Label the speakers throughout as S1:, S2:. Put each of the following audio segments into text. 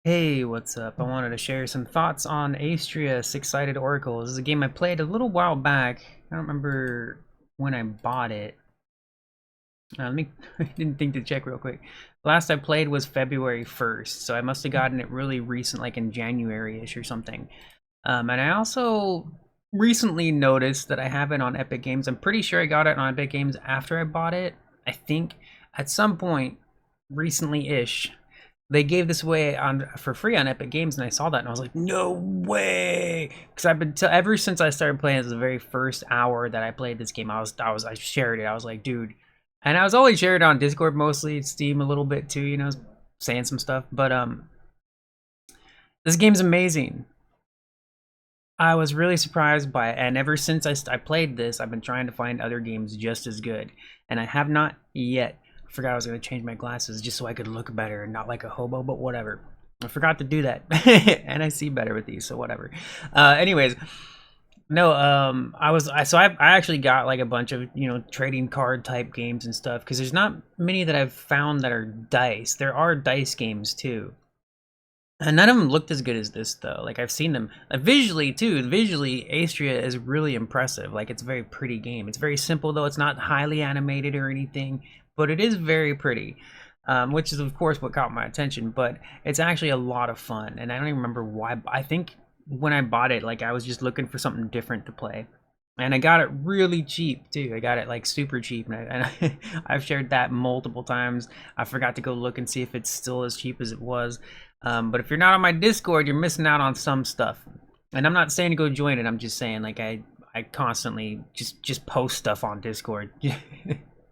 S1: Hey, what's up? I wanted to share some thoughts on Astrea Six-Sided Oracle. This is a game I played a little while back. I don't remember when I bought it. Let me, I didn't think to check real quick. Last I played was February 1st, so I must have gotten it really recent, like in January-ish or something. And I also recently noticed that I have it on Epic Games. I'm pretty sure I got it on Epic Games after I bought it. I think at some point recently-ish they gave this away on for free on Epic Games, and I saw that and I was like, no way! Because I've been ever since I started playing, this the very first hour that I played this game. I shared it. I was like, dude, and I was always sharing it on Discord mostly, Steam a little bit too, you know, saying some stuff. But this game's amazing. I was really surprised by it, and ever since I played this, I've been trying to find other games just as good, and I have not yet. I forgot I was going to change my glasses just so I could look better and not like a hobo, but whatever. I forgot to do that, and I see better with these, so whatever. Anyways, no, I actually got like a bunch of, you know, trading card type games and stuff, because there's not many that I've found that are dice. There are dice games too. And none of them looked as good as this, though. Like, I've seen them visually too. Visually, Astrea is really impressive. Like, it's a very pretty game. It's very simple, though. It's not highly animated or anything, but it is very pretty, which is of course what caught my attention. But it's actually a lot of fun, and I don't even remember why. I think when I bought it, like, I was just looking for something different to play. And I got it really cheap too. I got it like super cheap, and I've shared that multiple times. I forgot to go look and see if it's still as cheap as it was. But if you're not on my Discord, you're missing out on some stuff. And I'm not saying to go join it. I'm just saying, like, I constantly just post stuff on Discord.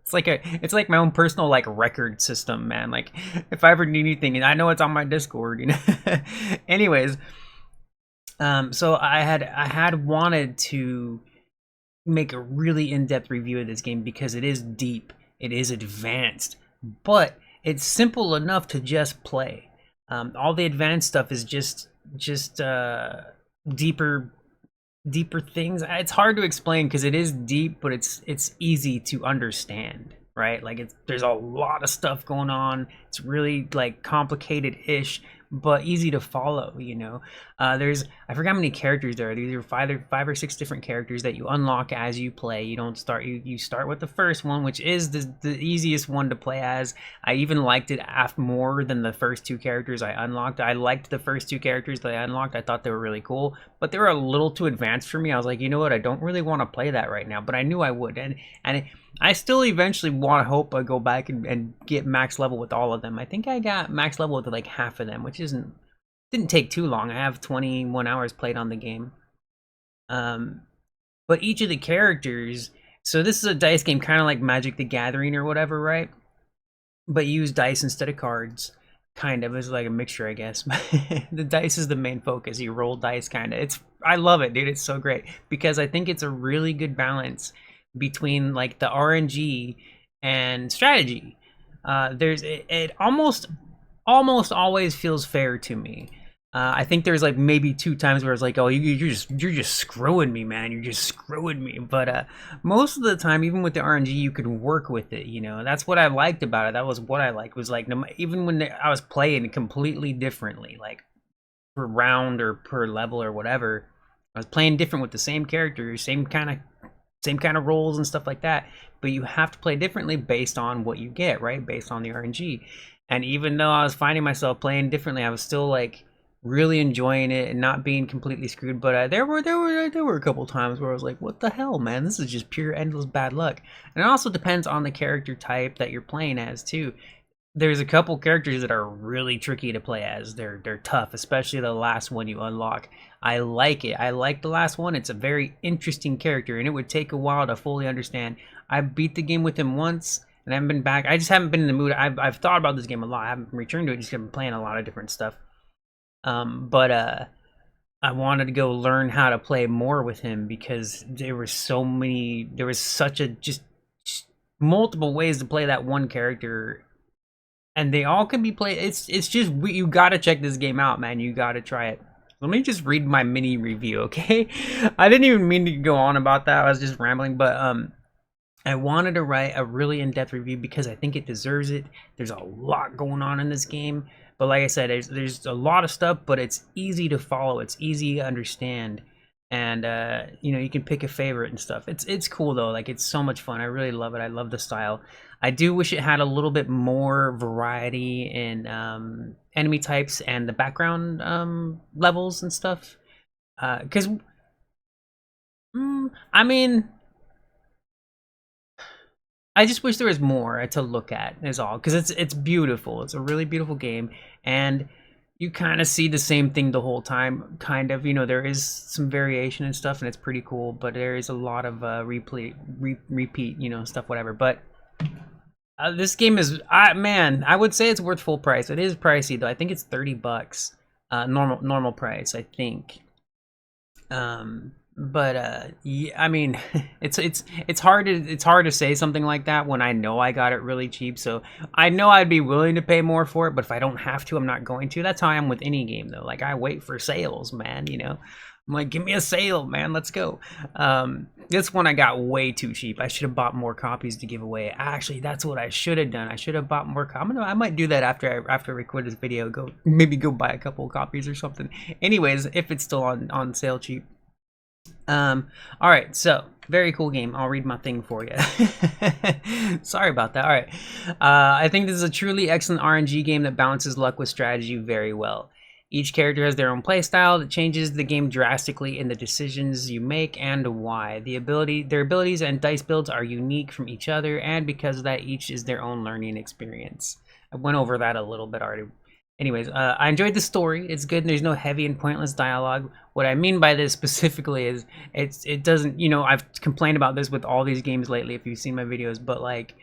S1: It's like my own personal like record system, man. Like, if I ever need anything, and I know it's on my Discord, you know. Anyways, so I had wanted to make a really in-depth review of this game because it is deep, it is advanced, but it's simple enough to just play. All the advanced stuff is just deeper things. It's hard to explain because it is deep, but it's easy to understand, right? Like, there's a lot of stuff going on. It's really like complicated-ish, but easy to follow, you know. I forgot how many characters there are. These are five or six different characters that you unlock as you play. You don't start, you start with the first one, which is the easiest one to play as. I even liked it more than the first two characters I unlocked. I liked the first two characters that I unlocked. I thought they were really cool, but they were a little too advanced for me. I was like, you know what, I don't really want to play that right now, but I knew I would. And I still eventually hope I go back and get max level with all of them. I think I got max level with like half of them, which didn't take too long. I have 21 hours played on the game. But each of the characters, so this is a dice game, kind of like Magic the Gathering or whatever, right? But you use dice instead of cards. Kind of. It's like a mixture, I guess. The dice is the main focus. You roll dice, kind of. I love it, dude. It's so great because I think it's a really good balance between like the RNG and strategy. It almost always feels fair to me. I think there's like maybe two times where it's like, oh, you're just screwing me, man. You're just screwing me. But most of the time, even with the RNG, you can work with it. You know, that's what I liked about it. That was what I liked. Was like, even when I was playing completely differently, like per round or per level or whatever, I was playing different with the same character, same kind of roles and stuff like that. But you have to play differently based on what you get, right? Based on the RNG. And even though I was finding myself playing differently, I was still like really enjoying it and not being completely screwed. But there were a couple times where I was like, what the hell, man? This is just pure endless bad luck. And it also depends on the character type that you're playing as too. There's a couple characters that are really tricky to play as. They're tough, especially the last one you unlock. I like it. I like the last one. It's a very interesting character, and it would take a while to fully understand. I beat the game with him once, and I haven't been back. I just haven't been in the mood. I've thought about this game a lot. I haven't returned to it. Just been playing a lot of different stuff. But I wanted to go learn how to play more with him because there was such a just multiple ways to play that one character, and they all can be played. It's just, you gotta check this game out, man. You gotta try it. Let me just read my mini review, okay? I didn't even mean to go on about that. I was just rambling, but I wanted to write a really in-depth review because I think it deserves it. There's a lot going on in this game. But like I said, there's a lot of stuff, but it's easy to follow. It's easy to understand, and you know, you can pick a favorite and stuff. It's cool though. Like, it's so much fun. I really love it. I love the style. I do wish it had a little bit more variety in enemy types and the background levels and stuff. Because I mean, I just wish there was more to look at, is all. Because it's beautiful. It's a really beautiful game, and you kind of see the same thing the whole time. Kind of, you know, there is some variation and stuff, and it's pretty cool. But there is a lot of repeat, you know, stuff, whatever. But this game is, man, I would say it's worth full price. It is pricey though. I think it's $30, normal price, I think. But yeah, I mean, it's hard to say something like that when I know I got it really cheap. So I know I'd be willing to pay more for it, but if I don't have to, I'm not going to. That's how I am with any game though. Like, I wait for sales, man. You know, I'm like, give me a sale, man. Let's go. This one I got way too cheap. I should have bought more copies to give away. Actually, that's what I should have done. I should have bought more copies. I might do that after I record this video. Maybe go buy a couple of copies or something. Anyways, if it's still on sale cheap. All right, so very cool game. I'll read my thing for you. Sorry about that. All right, I think this is a truly excellent RNG game that balances luck with strategy very well. Each character has their own playstyle that changes the game drastically in the decisions you make and why. Their abilities and dice builds are unique from each other, and because of that, each is their own learning experience. I went over that a little bit already. Anyways, I enjoyed the story. It's good, and there's no heavy and pointless dialogue. What I mean by this specifically is it doesn't, you know, I've complained about this with all these games lately if you've seen my videos, but like,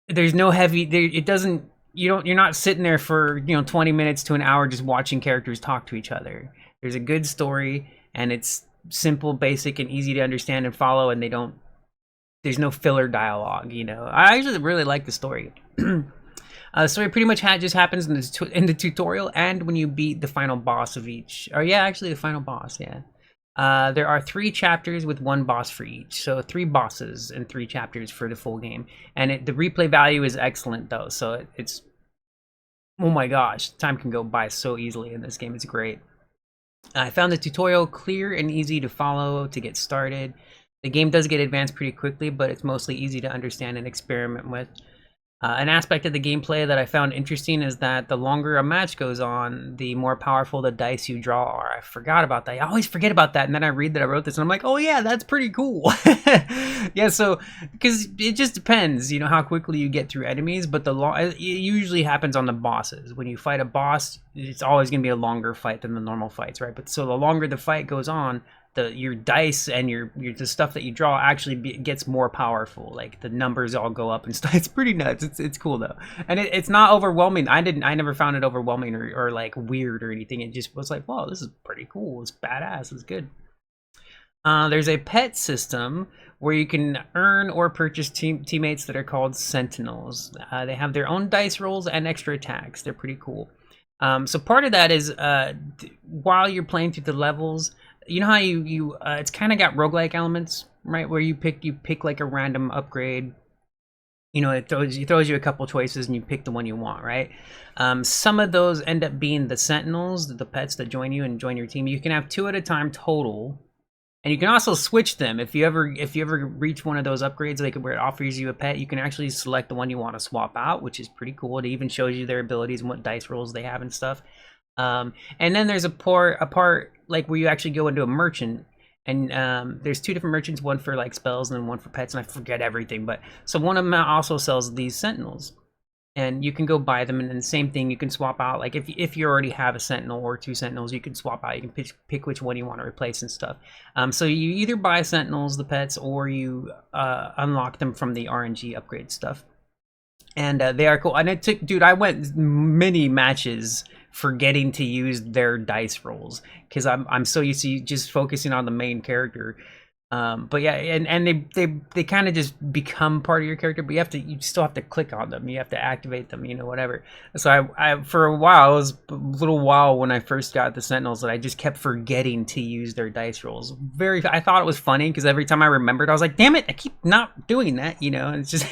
S1: there's no heavy, it doesn't, you're not sitting there for, you know, 20 minutes to an hour just watching characters talk to each other. There's a good story, and it's simple, basic, and easy to understand and follow, and there's no filler dialogue, you know. I actually really like the story. The story pretty much just happens in the tutorial and when you beat the final boss of each. Or yeah, actually the final boss, yeah. There are 3 chapters with 1 boss for each. So 3 bosses and 3 chapters for the full game. And the replay value is excellent though. So it's, oh my gosh, time can go by so easily in this game. It's great. I found the tutorial clear and easy to follow to get started. The game does get advanced pretty quickly, but it's mostly easy to understand and experiment with. An aspect of the gameplay that I found interesting is that the longer a match goes on, the more powerful the dice you draw are. I forgot about that. I always forget about that, and then I read that I wrote this, and I'm like, oh yeah, that's pretty cool. Yeah, so, because it just depends, you know, how quickly you get through enemies, but it usually happens on the bosses. When you fight a boss, it's always going to be a longer fight than the normal fights, right? But so the longer the fight goes on, your dice and the stuff that you draw actually gets more powerful. Like, the numbers all go up and stuff. It's pretty nuts. It's cool though, and it's not overwhelming. I never found it overwhelming or like weird or anything. It just was like, wow, this is pretty cool. It's badass. It's good. There's a pet system where you can earn or purchase teammates that are called sentinels. They have their own dice rolls and extra attacks. They're pretty cool. So part of that is while you're playing through the levels, you know how it's kind of got roguelike elements, right? Where you pick like a random upgrade. You know, it throws you a couple choices and you pick the one you want, right? Some of those end up being the sentinels, the pets that join you and join your team. You can have 2 at a time total. And you can also switch them. If you ever reach one of those upgrades, like where it offers you a pet, you can actually select the one you want to swap out, which is pretty cool. It even shows you their abilities and what dice rolls they have and stuff. And then there's a part like where you actually go into a merchant, and there's 2 different merchants, one for like spells and then one for pets, and I forget everything. But so one of them also sells these sentinels, and you can go buy them, and then the same thing, you can swap out. Like if you already have a sentinel or 2 sentinels, you can swap out. You can pick which one you want to replace and stuff. So you either buy sentinels, the pets, or you unlock them from the RNG upgrade stuff. And they are cool. And it took, dude, I went many matches forgetting to use their dice rolls because I'm so used to just focusing on the main character. But yeah, and they kind of just become part of your character, but you still have to click on them. You have to activate them, you know, whatever. So I for a while, it was a little while when I first got the Sentinels that I just kept forgetting to use their dice rolls. I thought it was funny because every time I remembered, I was like, damn it, I keep not doing that, you know. It's just,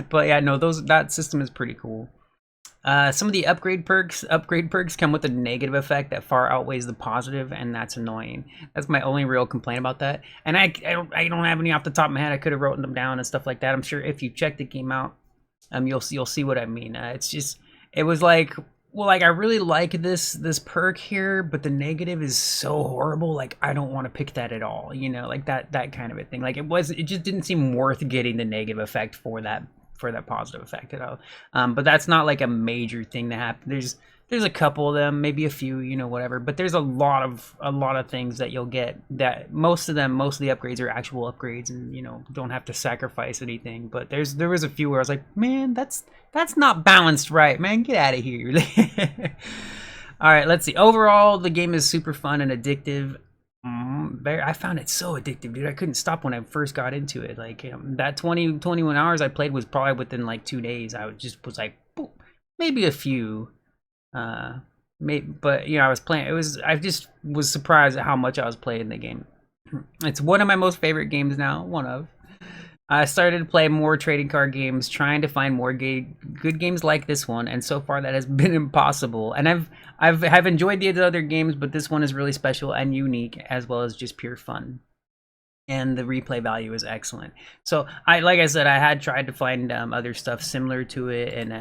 S1: but yeah, no, that system is pretty cool. Some of the upgrade perks come with a negative effect that far outweighs the positive, and that's annoying. That's my only real complaint about that. And I don't have any off the top of my head. I could have written them down and stuff like that. I'm sure if you check the game out, you'll see what I mean. It's just it was like, well, like I really like this perk here, but the negative is so horrible. Like I don't want to pick that at all. You know, like that kind of a thing. Like it just didn't seem worth getting the negative effect for that positive effect at all. But that's not like a major thing that happened. There's a couple of them, maybe a few, you know, whatever. But there's a lot of things that you'll get that most of the upgrades are actual upgrades, and you know don't have to sacrifice anything. But there was a few where I was like, man, that's not balanced right, man. Get out of here. All right, let's see. Overall, the game is super fun and addictive. I found it so addictive, dude. I couldn't stop when I first got into it. Like that 21 hours I played was probably within like 2 days. I was like, boom, maybe a few. But you know, I was playing. I just was surprised at how much I was playing the game. It's one of my most favorite games now. One of. I started to play more trading card games, trying to find more good games like this one, and so far that has been impossible. And I've enjoyed the other games, but this one is really special and unique, as well as just pure fun. And the replay value is excellent. So like I said, I had tried to find other stuff similar to it, and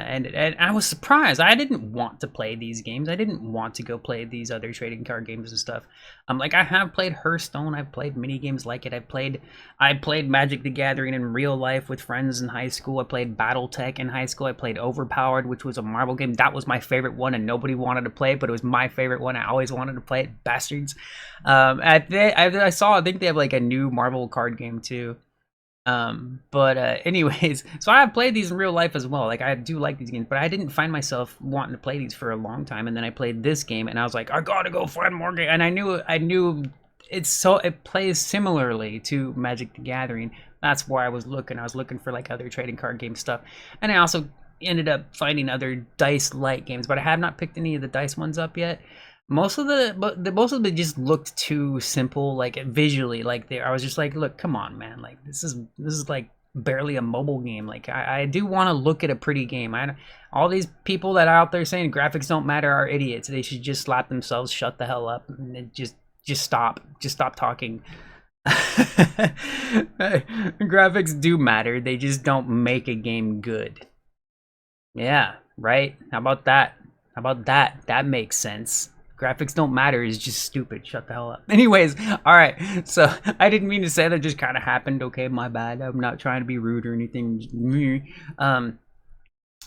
S1: I was surprised. I didn't want to play these games. I didn't want to go play these other trading card games and stuff. Like I have played Hearthstone. I've played mini games like it. I played Magic the Gathering in real life with friends in high school. I played BattleTech in high school. I played Overpowered, which was a marble game. That was my favorite one, and nobody wanted to play it, but it was my favorite one. I always wanted to play it, bastards. I think they have like a new Marvel card game too. Anyways, so I have played these in real life as well. Like I do like these games, but I didn't find myself wanting to play these for a long time. And then I played this game, and I was like, I gotta go find more game. And I knew it plays similarly to Magic the Gathering. That's why I was looking. I was looking for like other trading card game stuff, and I also ended up finding other dice-like games, but I have not picked any of the dice ones up yet. Most of them just looked too simple, like visually. Like I was just like, look, come on, man. Like this is like barely a mobile game. Like I do want to look at a pretty game. All these people that are out there saying graphics don't matter are idiots. They should just slap themselves, shut the hell up, and just stop talking. Graphics do matter. They just don't make a game good. Yeah, right? How about that? That makes sense. Graphics don't matter is just stupid. Shut the hell up. Anyways, all right. So I didn't mean to say that. Just kind of happened. Okay, my bad. I'm not trying to be rude or anything. All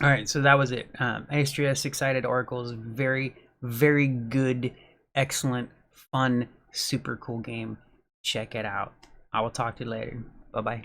S1: right. So that was it. Astrea Six-Sided Oracles. Very, very good, excellent, fun, super cool game. Check it out. I will talk to you later. Bye bye.